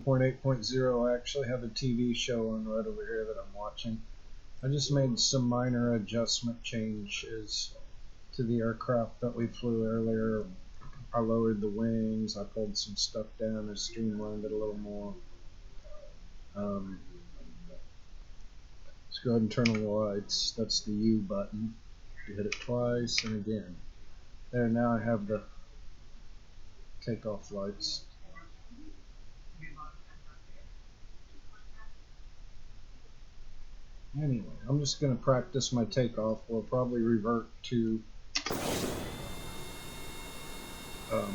1.8.0, I actually have a TV show on right over here that I'm watching. I just made some minor adjustment changes to the aircraft that we flew earlier. I lowered the wings, I pulled some stuff down, I streamlined it a little more. Let's go ahead and turn on the lights. That's the U button. You hit it twice and again. There, now I have the takeoff lights. Anyway, I'm just going to practice my takeoff. We'll probably revert to alright.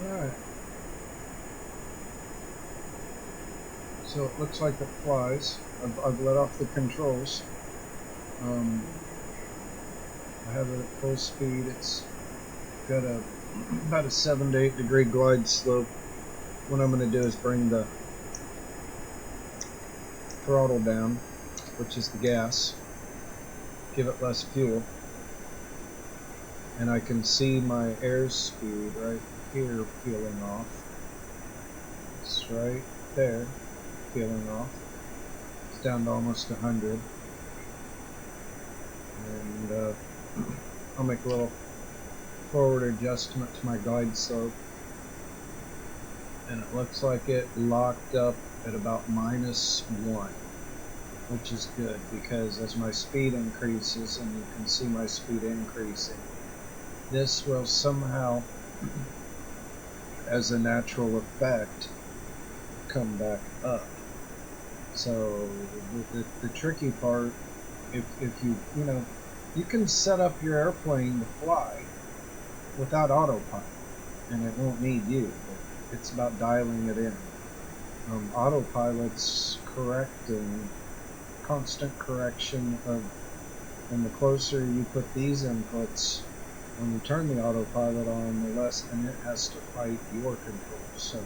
Alright, so it looks like it flies. I've let off the controls. I have it at full speed. It's got about a 7 to 8 degree glide slope. What I'm going to do is bring the throttle down, which is the gas, give it less fuel, and I can see my airspeed right here peeling off. It's right there peeling off. It's down to almost 100, and I'll make a little forward adjustment to my glide slope, and it looks like it locked up at about -1, which is good, because as my speed increases, and you can see my speed increasing, this will somehow, as a natural effect, come back up. So the tricky part, if you you can set up your airplane to fly without autopilot, and it won't need you. It's about dialing it in. Autopilot's correcting, constant correction of, and the closer you put these inputs, when you turn the autopilot on, the less, and it has to fight your controls. So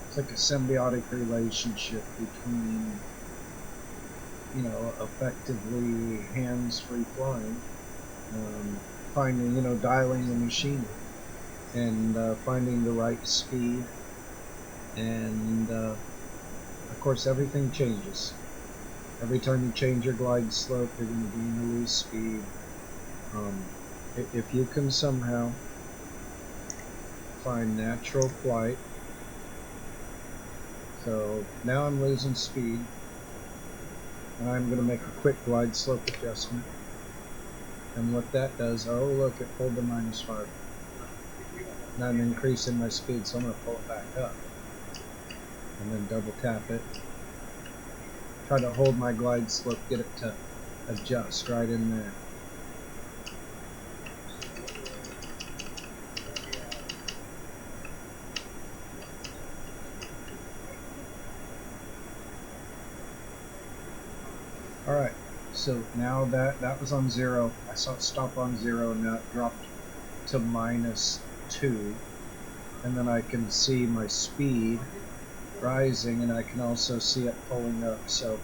it's like a symbiotic relationship between, effectively hands-free flying, finding, dialing the machine, and finding the right speed, and of course everything changes. Every time you change your glide slope, you're going to gain or lose speed. If you can somehow find natural flight, so now I'm losing speed, and I'm going to make a quick glide slope adjustment, and what that does, oh look, it pulled to -5. Now I'm increasing my speed, so I'm going to pull it back up, and then double tap it, try to hold my glide slope, get it to adjust right in there. Alright, so now that was on 0, I saw it stop on 0, and now it dropped to -2, and then I can see my speed rising, and I can also see it pulling up. So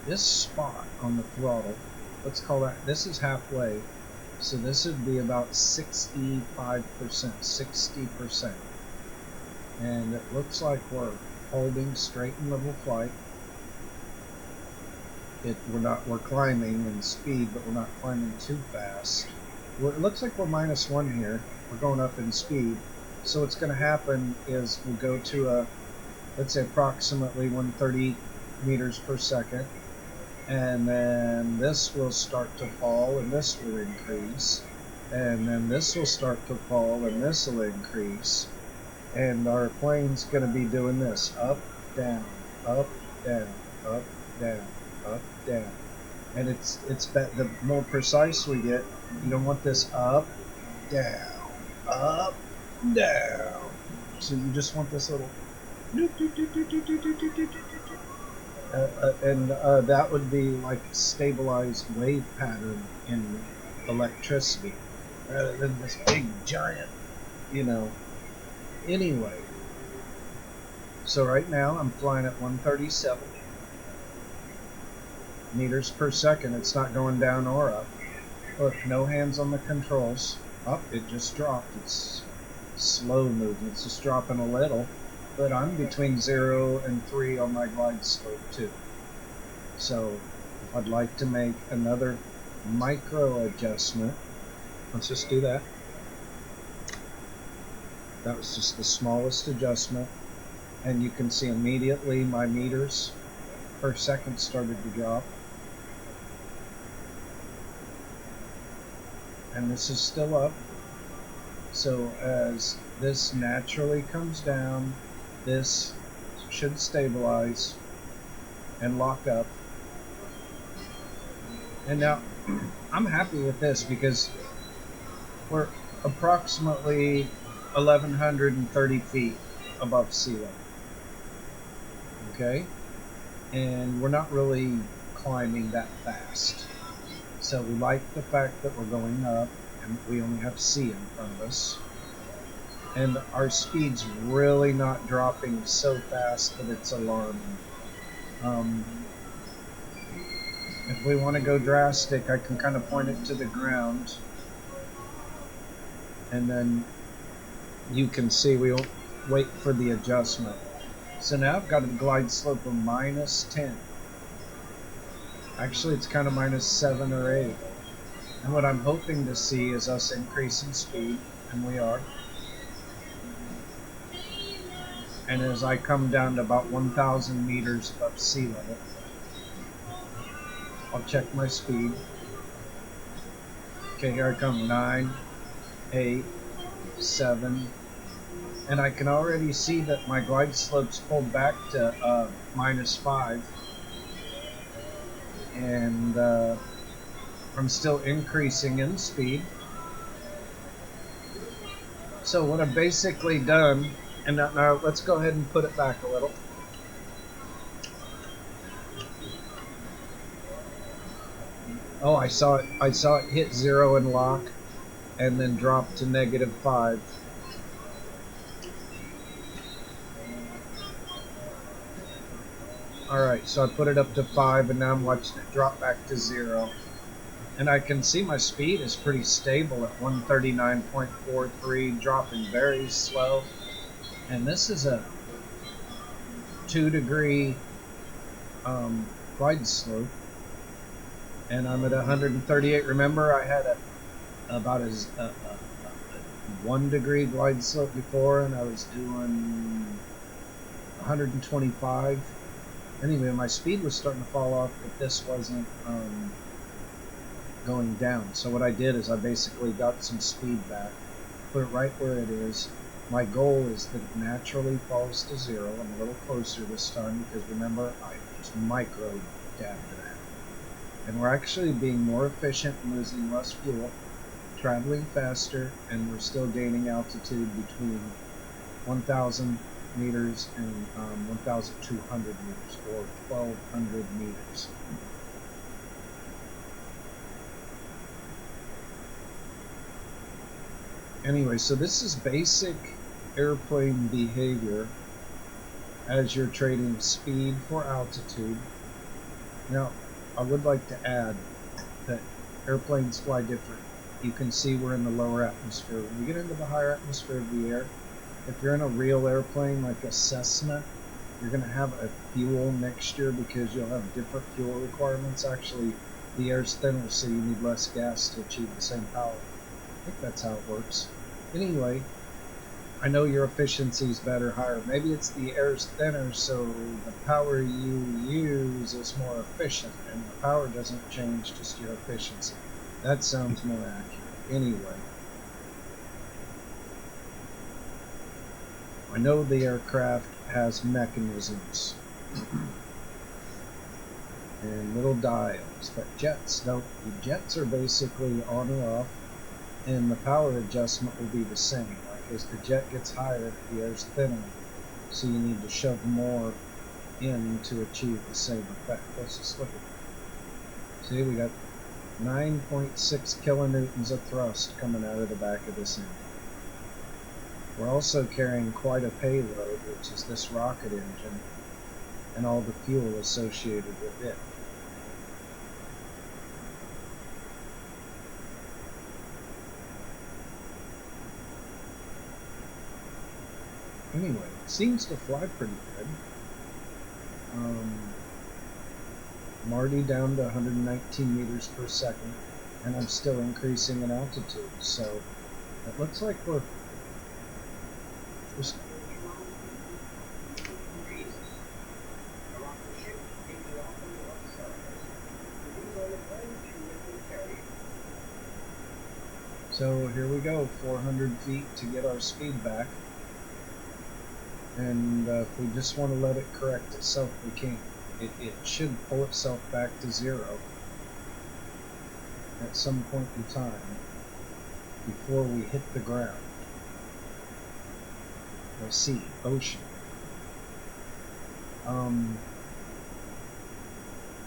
this spot on the throttle, let's call that, this is halfway, so this would be about 65%, 60%, and it looks like we're holding straight and level flight. We're climbing in speed, but we're not climbing too fast. It looks like we're -1 here. We're going up in speed. So what's going to happen is we'll go to let's say approximately 130 meters per second, and then this will start to fall, and this will increase, and then this will start to fall, and this will increase, And our plane's going to be doing this: up, down, up, down, up, down, up, down. And the more precise we get, you don't want this up, down, up, down. So you just want this little, and that would be like a stabilized wave pattern in electricity, rather than this big giant, you know. Anyway, so right now I'm flying at 137 meters per second. It's not going down or up. Look, no hands on the controls. Up, it just dropped. It's slow movement. It's just dropping a little. But I'm between 0 and 3 on my glide slope too. So I'd like to make another micro adjustment. Let's just do that. That was just the smallest adjustment. And you can see immediately my meters per second started to drop. And this is still up. So as this naturally comes down, this should stabilize and lock up. And now I'm happy with this because we're approximately 1,130 feet above sea level. Okay? And we're not really climbing that fast. So we like the fact that we're going up and we only have sea in front of us. And our speed's really not dropping so fast that it's alarming. If we want to go drastic, I can kind of point it to the ground. And then you can see we won't wait for the adjustment. So now I've got a glide slope of -10. Actually, it's kind of -7 or 8. And what I'm hoping to see is us increasing speed, and we are. And as I come down to about 1,000 meters above sea level, I'll check my speed. Okay, here I come, 9, 8, 7, and I can already see that my glide slope's pulled back to -5, and I'm still increasing in speed. So what I've basically done, and now let's go ahead and put it back a little. Oh, I saw it hit 0 and lock, and then drop to -5. Alright, so I put it up to 5, and now I'm watching it drop back to 0. And I can see my speed is pretty stable at 139.43, dropping very slow. And this is a 2-degree glide slope. And I'm at 138. Remember, I had about a 1-degree glide slope before, and I was doing 125. Anyway, my speed was starting to fall off, but this wasn't going down. So what I did is I basically got some speed back, put it right where it is. My goal is that it naturally falls to 0. I'm a little closer this time because remember, I just micro dabbed it. And we're actually being more efficient and losing less fuel, traveling faster, and we're still gaining altitude between 1,000 meters and 1,200 meters, or 1,200 meters. Anyway, so this is basic airplane behavior as you're trading speed for altitude. Now, I would like to add that airplanes fly different. You can see we're in the lower atmosphere. When we get into the higher atmosphere of the air, if you're in a real airplane like a Cessna, you're going to have a fuel mixture because you'll have different fuel requirements. Actually, the air's thinner, so you need less gas to achieve the same power. I think that's how it works. Anyway, I know your efficiency is better, higher. Maybe it's the air's thinner, so the power you use is more efficient, and the power doesn't change, just your efficiency. That sounds more accurate. Anyway, I know the aircraft has mechanisms and little dials, but jets don't. The jets are basically on or off, and the power adjustment will be the same. Like as the jet gets higher, the air's thinner, so you need to shove more in to achieve the same effect. Let's just look at it. See, we got 9.6 kilonewtons of thrust coming out of the back of this engine. We're also carrying quite a payload, which is this rocket engine and all the fuel associated with it. Anyway, it seems to fly pretty good. I'm already down to 119 meters per second, and I'm still increasing in altitude, so it looks like we're just so here we go, 400 feet to get our speed back. And if we just want to let it correct itself, we can. It should pull itself back to 0 at some point in time before we hit the ground. Or sea, ocean.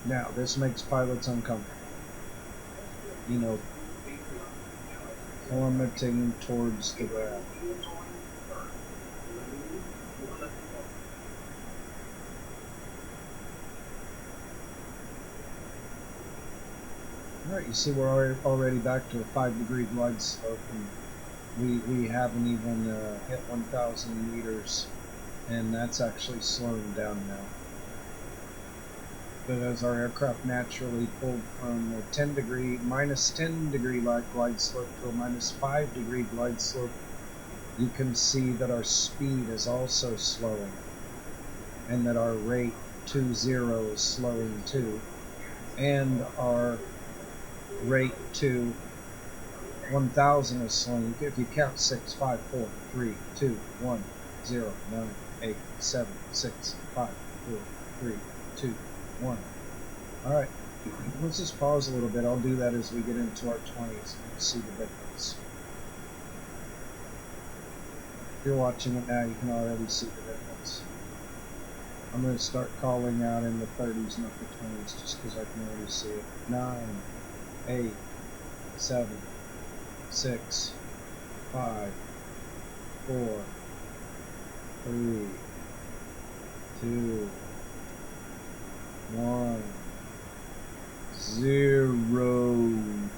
Now, this makes pilots uncomfortable. You know, plummeting towards the ground. Alright, you see we're already back to a 5-degree glide slope, and we haven't even hit 1,000 meters, and that's actually slowing down now. But as our aircraft naturally pulled from a minus 10 degree glide slope to a minus 5 degree glide slope, you can see that our speed is also slowing, and that our rate 20 is slowing too, and our rate to 1,000 is slowing. If you count 6, 5, 4, 3, 2, 1, 0, 9, 8, 7, 6, 5, 4, 3, 2, 1. Alright, let's just pause a little bit. I'll do that as we get into our 20s and see the difference. If you're watching it now, you can already see the difference. I'm going to start calling out in the 30s, not the 20s, just because I can already see it. 9, 8, 7, 6, 5, 4, 3, 2, 1, 0.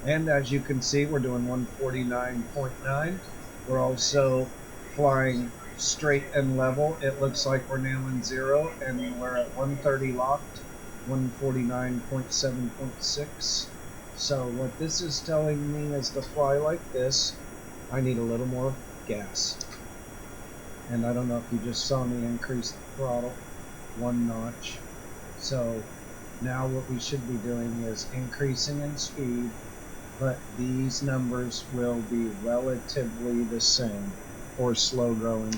And as you can see, we're doing 149.9. We're also flying straight and level. It looks like we're nailing 0, and we're at 130 locked. 149.7.6. So what this is telling me is to fly like this, I need a little more gas. And I don't know if you just saw me increase the throttle 1 notch. So now what we should be doing is increasing in speed, but these numbers will be relatively the same, or slow going.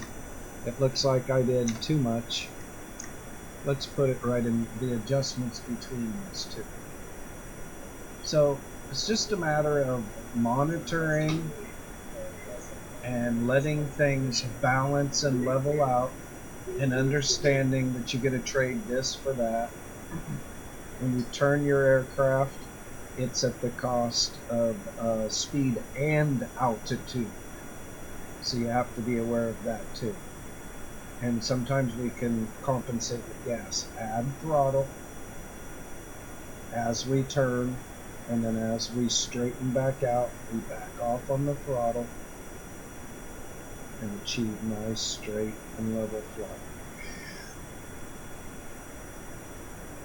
It looks like I did too much. Let's put it right in the adjustments between these two. So it's just a matter of monitoring and letting things balance and level out, and understanding that you get to trade this for that. When you turn your aircraft, it's at the cost of speed and altitude. So you have to be aware of that too. And sometimes we can compensate with gas. Add throttle as we turn, and then as we straighten back out, we back off on the throttle and achieve nice straight and level flight.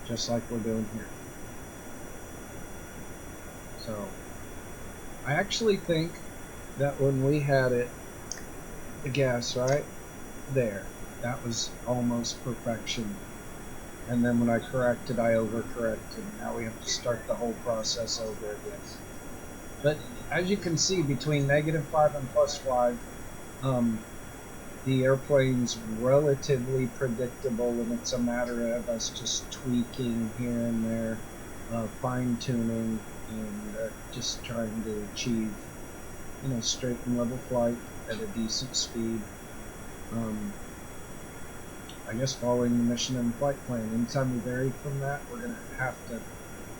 Just like we're doing here. So I actually think that when we had it, the gas right there, that was almost perfection. And then when I corrected, I overcorrected. Now we have to start the whole process over again. But as you can see, between -5 and +5, The airplane's relatively predictable, and it's a matter of us just tweaking here and there, fine-tuning, and just trying to achieve, straight and level flight at a decent speed. I guess following the mission and flight plan. Anytime we vary from that, we're going to have to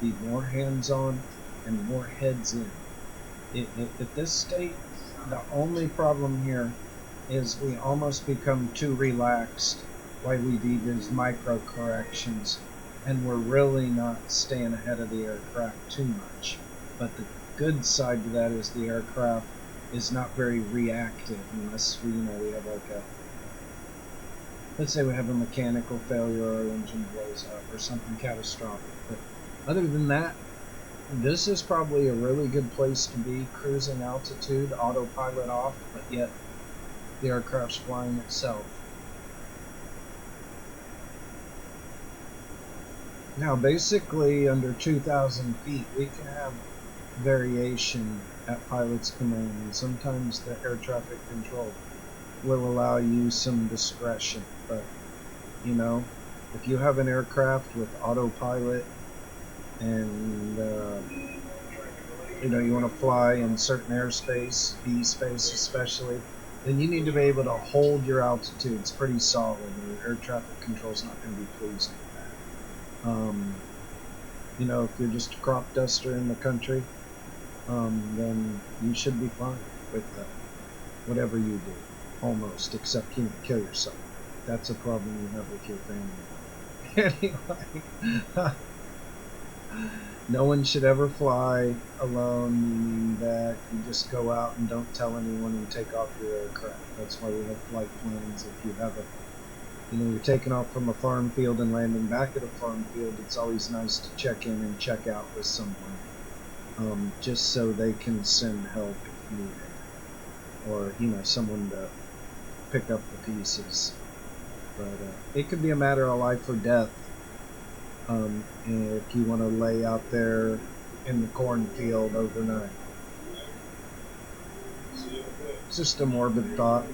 be more hands-on and more heads in. At this state, the only problem here is we almost become too relaxed while we do these micro corrections, and we're really not staying ahead of the aircraft too much. But the good side to that is the aircraft is not very reactive unless we have like let's say we have a mechanical failure or our engine blows up or something catastrophic. But other than that, this is probably a really good place to be, cruising altitude, autopilot off, but yet the aircraft's flying itself. Now basically under 2,000 feet we can have variation at pilot's command, and sometimes the air traffic control will allow you some discretion. But if you have an aircraft with autopilot and you want to fly in certain airspace, B space especially, then you need to be able to hold your altitudes pretty solid, or air traffic control is not going to be pleased with that. If you're just a crop duster in the country, then you should be fine with whatever you do, almost, except kill yourself. That's a problem you have with your family. Anyway, no one should ever fly alone, meaning that you just go out and don't tell anyone and take off your aircraft. That's why we have flight plans. If you have you're taking off from a farm field and landing back at a farm field, it's always nice to check in and check out with someone, just so they can send help if needed, or someone to pick up the pieces. But it could be a matter of life or death. If you want to lay out there in the cornfield overnight. It's just a morbid thought.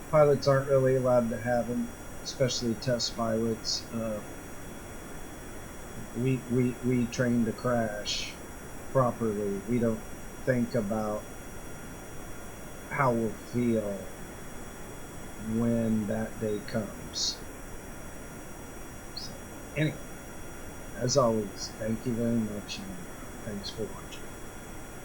Pilots aren't really allowed to have them, especially test pilots. We train to crash properly. We don't think about how we'll feel when that day comes. So, anyway, as always, thank you very much, and thanks for watching.